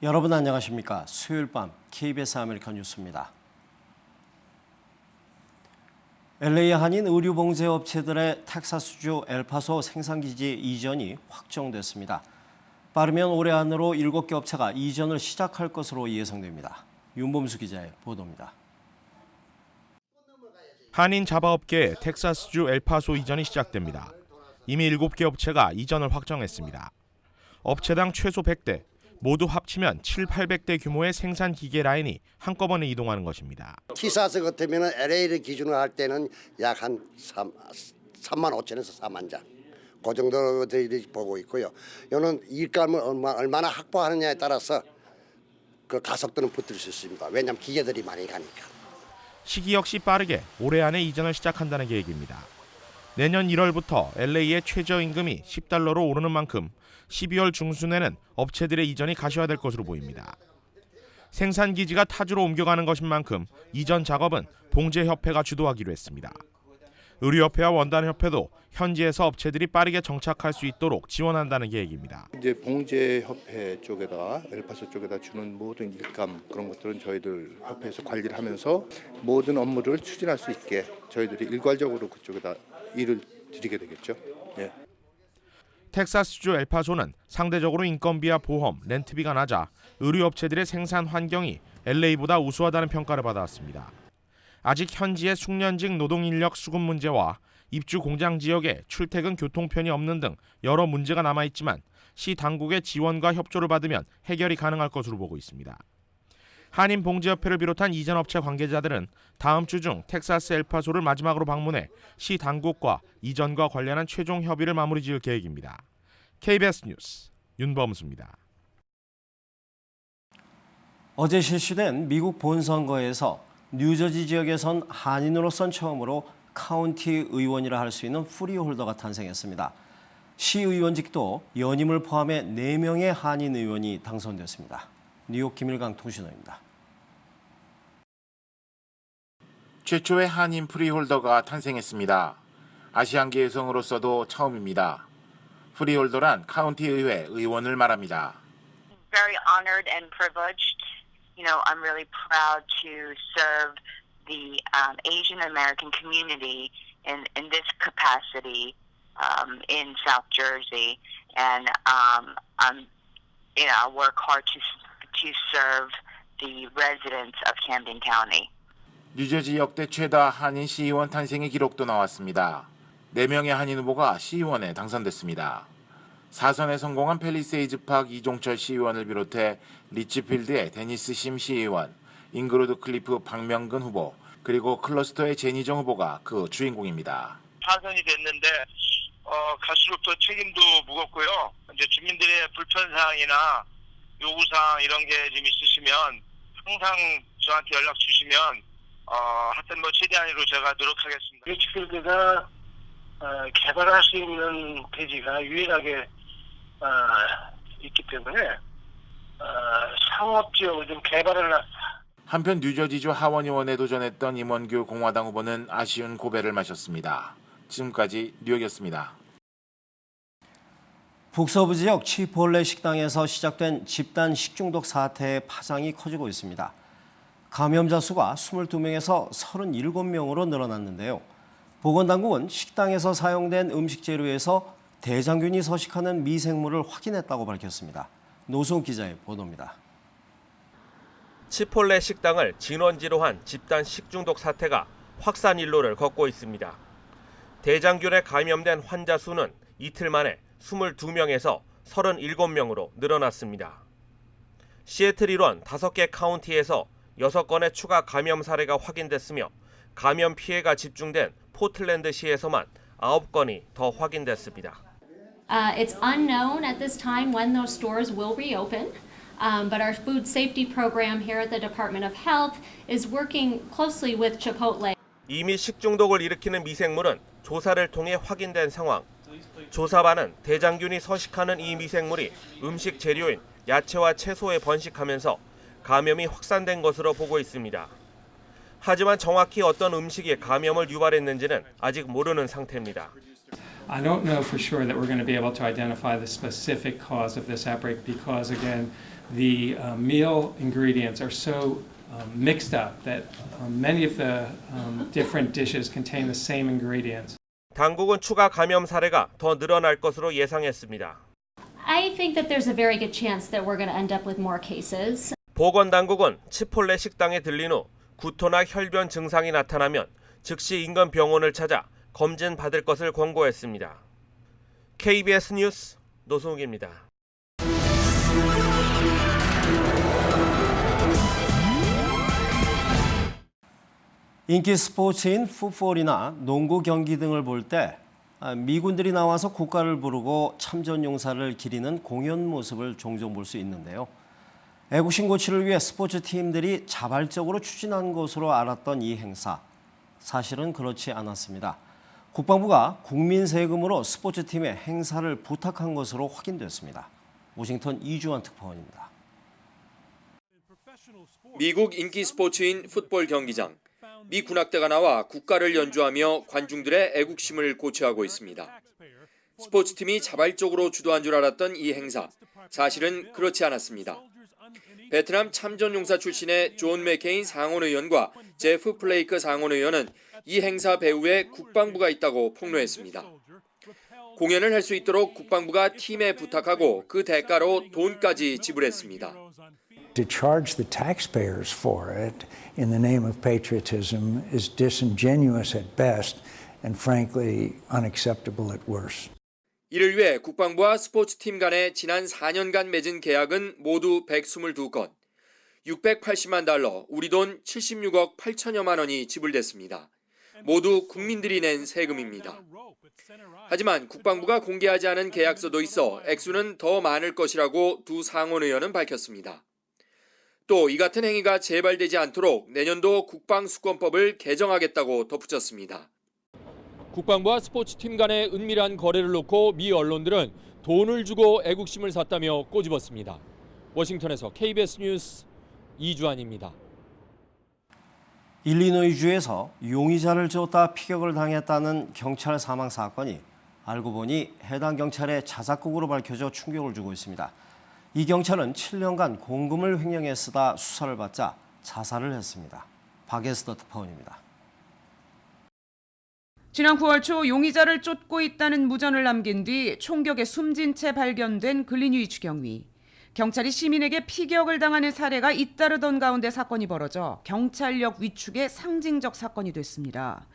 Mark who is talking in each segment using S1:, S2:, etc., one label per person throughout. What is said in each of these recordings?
S1: 여러분 안녕하십니까? 수요일 밤 KBS 아메리칸 뉴스입니다. LA 한인 의류봉제업체들의 텍사스주 엘파소 생산기지 이전이 확정됐습니다. 빠르면 올해 안으로 7개 업체가 이전을 시작할 것으로 예상됩니다. 윤범수 기자의 보도입니다.
S2: 한인 자바업계의 텍사스주 엘파소 이전이 시작됩니다. 이미 7개 업체가 이전을 확정했습니다. 업체당 최소 100대, 모두 합치면 7,800대 규모의 생산 기계 라인이 한꺼번에 이동하는 것입니다.
S3: 텍사스 같으면 LA를 기준으로 할 때는 약 한 3만 5천에서 4만 장. 그 정도로 저희들이 보고 있고요. 이는 일감을 얼마나 확보하느냐에 따라서 그 가속도는 붙을 수 있습니다. 왜냐하면 기계들이 많이 가니까.
S2: 시기 역시 빠르게 올해 안에 이전을 시작한다는 계획입니다. 내년 1월부터 LA의 최저임금이 $10로 오르는 만큼 12월 중순에는 업체들의 이전이 가시화될 것으로 보입니다. 생산기지가 타주로 옮겨가는 것인 만큼 이전 작업은 봉제협회가 주도하기로 했습니다. 의류협회와 원단협회도 현지에서 업체들이 빠르게 정착할 수 있도록 지원한다는 계획입니다.
S4: 이제 봉제협회 쪽에다 엘파소 쪽에다 주는 모든 일감 그런 것들은 저희들 협회에서 관리를 하면서 모든 업무를 추진할 수 있게 저희들이 일괄적으로 그쪽에다 일을 드리게 되겠죠. 예.
S2: 텍사스주 엘파소는 상대적으로 인건비와 보험, 렌트비가 낮아 의류업체들의 생산 환경이 LA보다 우수하다는 평가를 받아왔습니다. 아직 현지의 숙련직 노동인력 수급 문제와 입주 공장 지역에 출퇴근 교통편이 없는 등 여러 문제가 남아있지만 시 당국의 지원과 협조를 받으면 해결이 가능할 것으로 보고 있습니다. 한인봉제협회를 비롯한 이전 업체 관계자들은 다음 주 중 텍사스 엘파소를 마지막으로 방문해 시 당국과 이전과 관련한 최종 협의를 마무리 지을 계획입니다. KBS 뉴스 윤범수입니다.
S1: 어제 실시된 미국 본선거에서 뉴저지 지역에선 한인으로선 처음으로 카운티 의원이라 할 수 있는 프리홀더가 탄생했습니다. 시의원직도 연임을 포함해 4명의 한인 의원이 당선됐습니다. 뉴욕 김일강 통신원입니다.
S5: 최초의 한인 프리홀더가 탄생했습니다. 아시안계 여성으로서도 처음입니다. 프리홀더란 카운티 의회 의원을 말합니다.
S6: Very honored and privileged. I'm really proud to serve the Asian American community in this capacity in South Jersey, and I work hard to serve the residents of Camden County.
S5: 뉴저지 역대 최다 한인 시의원 탄생의 기록도 나왔습니다. 4명의 한인 후보가 시의원에 당선됐습니다. 4선에 성공한 팰리세이즈 팍 이종철 시의원을 비롯해 리치필드의 데니스 심 시의원, 잉그루드 클리프 박명근 후보, 그리고 클러스터의 제니정 후보가 그 주인공입니다.
S7: 당선이 됐는데 갈수록 더 책임도 무겁고요. 이제 주민들의 불편사항이나 요구사항 이런 게 좀 있으시면 항상 저한테 연락 주시면 하여튼 최대한으로 제가 노력하겠습니다. 리치필드가 개발할 수 있는 대지가 유일하게 있기 때문에 상업지역을 좀 개발을
S5: 한편 뉴저지주 하원의원에 도전했던 임원규 공화당 후보는 아쉬운 고배를 마셨습니다. 지금까지 뉴욕이었습니다.
S1: 북서부 지역 치폴레 식당에서 시작된 집단 식중독 사태의 파장이 커지고 있습니다. 감염자 수가 22명에서 37명으로 늘어났는데요. 보건당국은 식당에서 사용된 음식 재료에서 대장균이 서식하는 미생물을 확인했다고 밝혔습니다. 노수훈 기자의 보도입니다.
S8: 치폴레 식당을 진원지로 한 집단 식중독 사태가 확산 일로를 걷고 있습니다. 대장균에 감염된 환자 수는 이틀 만에 22명에서 37명으로 늘어났습니다. 시애틀 일원 5개 카운티에서 6건의 추가 감염 사례가 확인됐으며 감염 피해가 집중된 포틀랜드시에서만 9건이 더 확인됐습니다.
S9: It's unknown at this time when those stores will reopen, but our food safety program here at the Department of Health is working closely with Chipotle.
S8: 이미 식중독을 일으키는 미생물은 조사를 통해 확인된 상황. 조사반은 대장균이 서식하는 이 미생물이 음식 재료인 야채와 채소에 번식하면서 감염이 확산된 것으로 보고 있습니다. 하지만 정확히 어떤 음식이 감염을 유발했는지는 아직 모르는 상태입니다.
S10: I don't know for sure that we're going to be able to identify the specific cause of this outbreak because, again, the meal ingredients are so mixed up that many of the different dishes contain the same ingredients.
S8: 당국은 추가 감염 사례가 더 늘어날 것으로 예상했습니다.
S9: I think that there's a very good chance that we're going to end up with more cases.
S8: 보건당국은 치폴레 식당에 들린 후 구토나 혈변 증상이 나타나면 즉시 인근 병원을 찾아 검진 받을 것을 권고했습니다. KBS 뉴스 노승욱입니다.
S1: 인기 스포츠인 풋볼이나 농구 경기 등을 볼 때 미군들이 나와서 국가를 부르고 참전 용사를 기리는 공연 모습을 종종 볼 수 있는데요. 애국심 고취를 위해 스포츠 팀들이 자발적으로 추진한 것으로 알았던 이 행사. 사실은 그렇지 않았습니다. 국방부가 국민 세금으로 스포츠팀의 행사를 부탁한 것으로 확인됐습니다. 워싱턴 이주환 특파원입니다.
S11: 미국 인기 스포츠인 풋볼 경기장. 미 군악대가 나와 국가를 연주하며 관중들의 애국심을 고취하고 있습니다. 스포츠팀이 자발적으로 주도한 줄 알았던 이 행사. 사실은 그렇지 않았습니다. 베트남 참전용사 출신의 존 맥케인 상원의원과 제프 플레이크 상원의원은 이 행사 배후에 국방부가 있다고 폭로했습니다. 공연을 할 수 있도록 국방부가 팀에 부탁하고 그 대가로 돈까지 지불했습니다.
S12: To charge the taxpayers for it in the name of patriotism is disingenuous at best and frankly unacceptable at worst.
S11: 이를 위해 국방부와 스포츠팀 간에 지난 4년간 맺은 계약은 모두 122건, 680만 달러, 우리 돈 76억 8천여만 원이 지불됐습니다. 모두 국민들이 낸 세금입니다. 하지만 국방부가 공개하지 않은 계약서도 있어 액수는 더 많을 것이라고 두 상원의원은 밝혔습니다. 또 이 같은 행위가 재발되지 않도록 내년도 국방수권법을 개정하겠다고 덧붙였습니다. 국방부와 스포츠팀 간의 은밀한 거래를 놓고 미 언론들은 돈을 주고 애국심을 샀다며 꼬집었습니다. 워싱턴에서 KBS 뉴스 이주환입니다.
S1: 일리노이주에서 용의자를 쫓다 피격을 당했다는 경찰 사망 사건이 알고 보니 해당 경찰의 자작극으로 밝혀져 충격을 주고 있습니다. 이 경찰은 7년간 공금을 횡령해 쓰다 수사를 받자 자살을 했습니다. 박에스더 특파원입니다.
S13: 지난 9월 초 용의자를 쫓고 있다는 무전을 남긴 뒤 총격에 숨진 채 발견된 글리뉴이치 경위. 경찰이 시민에게 피격을 당하는 사례가 잇따르던 가운데 사건이 벌어져 경찰력 위축의 상징적 사건이 됐습니다.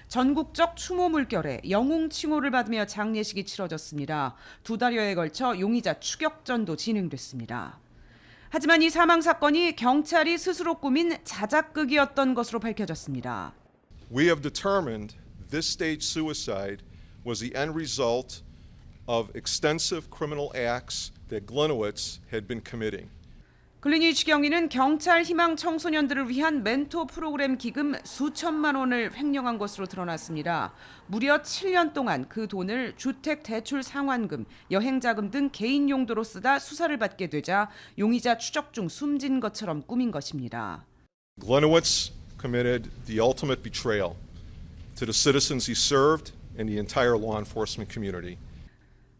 S13: 전국적 추모 물결에 영웅 칭호를 받으며 장례식이 치러졌습니다. 2달여에 걸쳐 용의자 추격전도 진행됐습니다. 하지만 이 사망 사건이 경찰이 스스로 꾸민 자작극이었던 것으로 밝혀졌습니다.
S14: We have determined this stage suicide was the end result of extensive criminal acts that Gliniewicz had been committing.
S13: 글리뉴이치 경위는 경찰 희망 청소년들을 위한 멘토 프로그램 기금 수천만 원을 횡령한 것으로 드러났습니다. 무려 7년 동안 그 돈을 주택 대출 상환금, 여행 자금 등 개인 용도로 쓰다 수사를 받게 되자 용의자 추적 중 숨진 것처럼 꾸민 것입니다.
S14: Gliniewicz committed the ultimate betrayal to the citizens he served and the entire law enforcement community.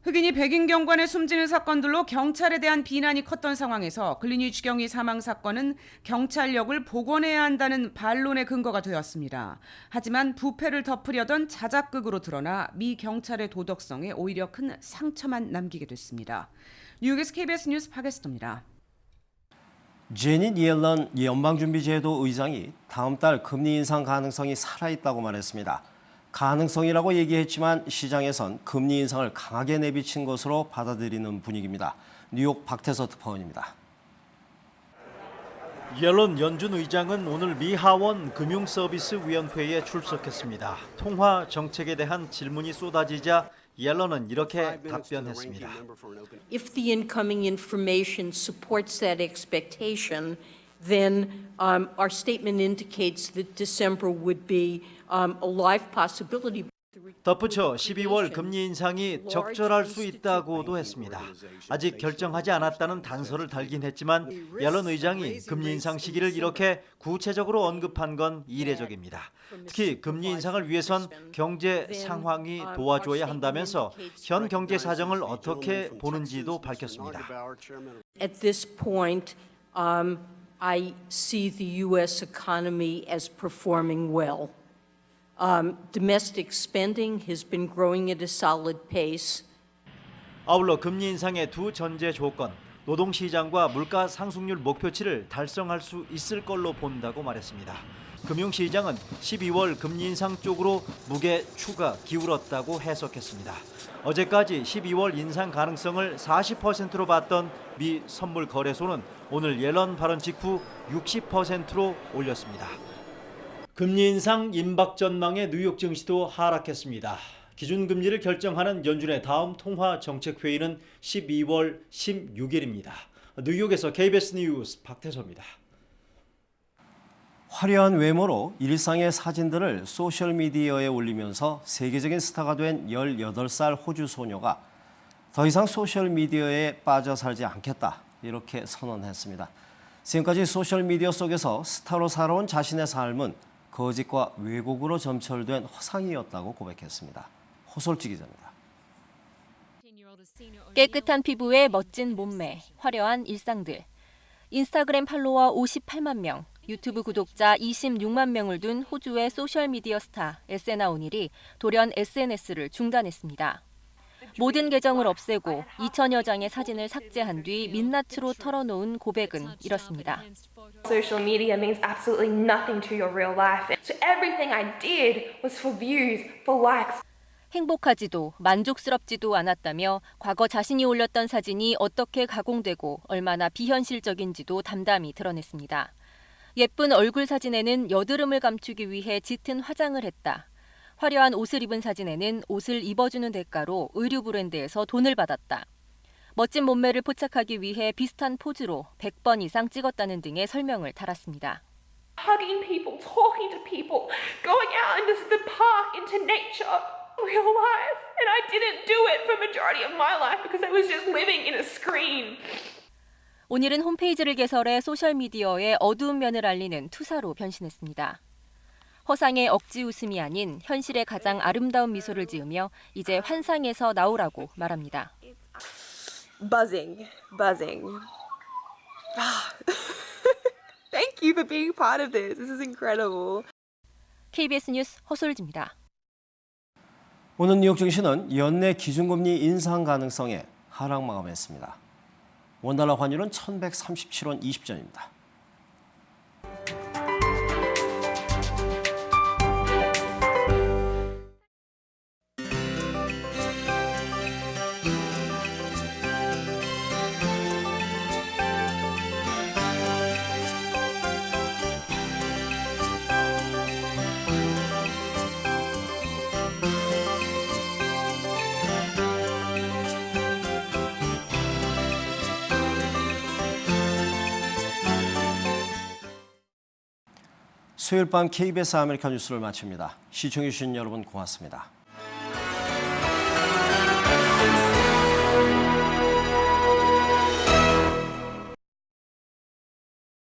S13: 흑인이 백인 경관에 숨지는 사건들로 경찰에 대한 비난이 컸던 상황에서 글리뉴이치 경위 사망 사건은 경찰력을 복원해야 한다는 반론의 근거가 되었습니다. 하지만 부패를 덮으려던 자작극으로 드러나 미 경찰의 도덕성에 오히려 큰 상처만 남기게 됐습니다. 뉴욕에서 KBS 뉴스 박에스더입니다.
S1: 제닛 옐런 연방준비제도 의장이 다음 달 금리 인상 가능성이 살아있다고 말했습니다. 가능성이라고 얘기했지만 시장에선 금리 인상을 강하게 내비친 것으로 받아들이는 분위기입니다. 뉴욕 박태서 특파원입니다.
S15: 옐런 연준 의장은 오늘 미 하원 금융서비스위원회에 출석했습니다. 통화 정책에 대한 질문이 쏟아지자 옐런은 이렇게 답변했습니다.
S16: If the incoming information supports that expectation, then our statement indicates that December would be a live possibility.
S15: 덧붙여 12월 금리 인상이 적절할 수 있다고도 했습니다. 아직 결정하지 않았다는 단서를 달긴 했지만 옐런 의장이 금리 인상 시기를 이렇게 구체적으로 언급한 건 이례적입니다. 특히 금리 인상을 위해선 경제 상황이 도와줘야 한다면서 현 경제 사정을 어떻게 보는지도 밝혔습니다.
S16: At this point, I see the U.S. economy as performing well. Domestic spending has been growing at a solid pace.
S15: 아울러 금리 인상의 두 전제 조건, 노동시장과 물가 상승률 목표치를 달성할 수 있을 걸로 본다고 말했습니다. 금융시장은 12월 금리 인상 쪽으로 무게 추가 기울었다고 해석했습니다. 어제까지 12월 인상 가능성을 40%로 봤던 미 선물 거래소는 오늘 옐런 발언 직후 60%로 올렸습니다. 금리 인상 임박 전망의 뉴욕 증시도 하락했습니다. 기준금리를 결정하는 연준의 다음 통화 정책 회의는 12월 16일입니다. 뉴욕에서 KBS 뉴스 박태서입니다.
S1: 화려한 외모로 일상의 사진들을 소셜미디어에 올리면서 세계적인 스타가 된 18살 호주 소녀가 더 이상 소셜미디어에 빠져 살지 않겠다, 이렇게 선언했습니다. 지금까지 소셜미디어 속에서 스타로 살아온 자신의 삶은 거짓과 왜곡으로 점철된 허상이었다고 고백했습니다. 호솔지 기자입니다.
S17: 깨끗한 피부에 멋진 몸매, 화려한 일상들. 인스타그램 팔로워 58만 명, 유튜브 구독자 26만 명을 둔 호주의 소셜미디어 스타 에세나 오닐이 돌연 SNS를 중단했습니다. 모든 계정을 없애고 2천여 장의 사진을 삭제한 뒤 민낯으로 털어놓은 고백은 이렇습니다.
S18: Social media means absolutely nothing to your real life. So everything I did was for views, for likes.
S17: 행복하지도 만족스럽지도 않았다며 과거 자신이 올렸던 사진이 어떻게 가공되고 얼마나 비현실적인지도 담담히 드러냈습니다. 예쁜 얼굴 사진에는 여드름을 감추기 위해 짙은 화장을 했다. 화려한 옷을 입은 사진에는 옷을 입어주는 대가로 의류 브랜드에서 돈을 받았다. 멋진 몸매를 포착하기 위해 비슷한 포즈로 100번 이상 찍었다는 등의 설명을 달았습니다.
S18: Hugging people, talking to people, going out into the park, into nature, real life. And I didn't do it for majority of my life because I was just living in a screen.
S17: 오늘은 홈페이지를 개설해 소셜미디어의 어두운 면을 알리는 투사로 변신했습니다. 허상의 억지 웃음이 아닌 현실의 가장 아름다운 미소를 지으며 이제 환상에서 나오라고 말합니다.
S18: Buzzing. Thank you for being part of this. This is incredible.
S17: KBS 뉴스 허솔지입니다.
S1: 오늘 뉴욕 증시는 연내 기준금리 인상 가능성에 하락 마감했습니다. 원달러 환율은 1137원 20전입니다. 수요일 밤 KBS 아메리카 뉴스를 마칩니다. 시청해주신 여러분 고맙습니다.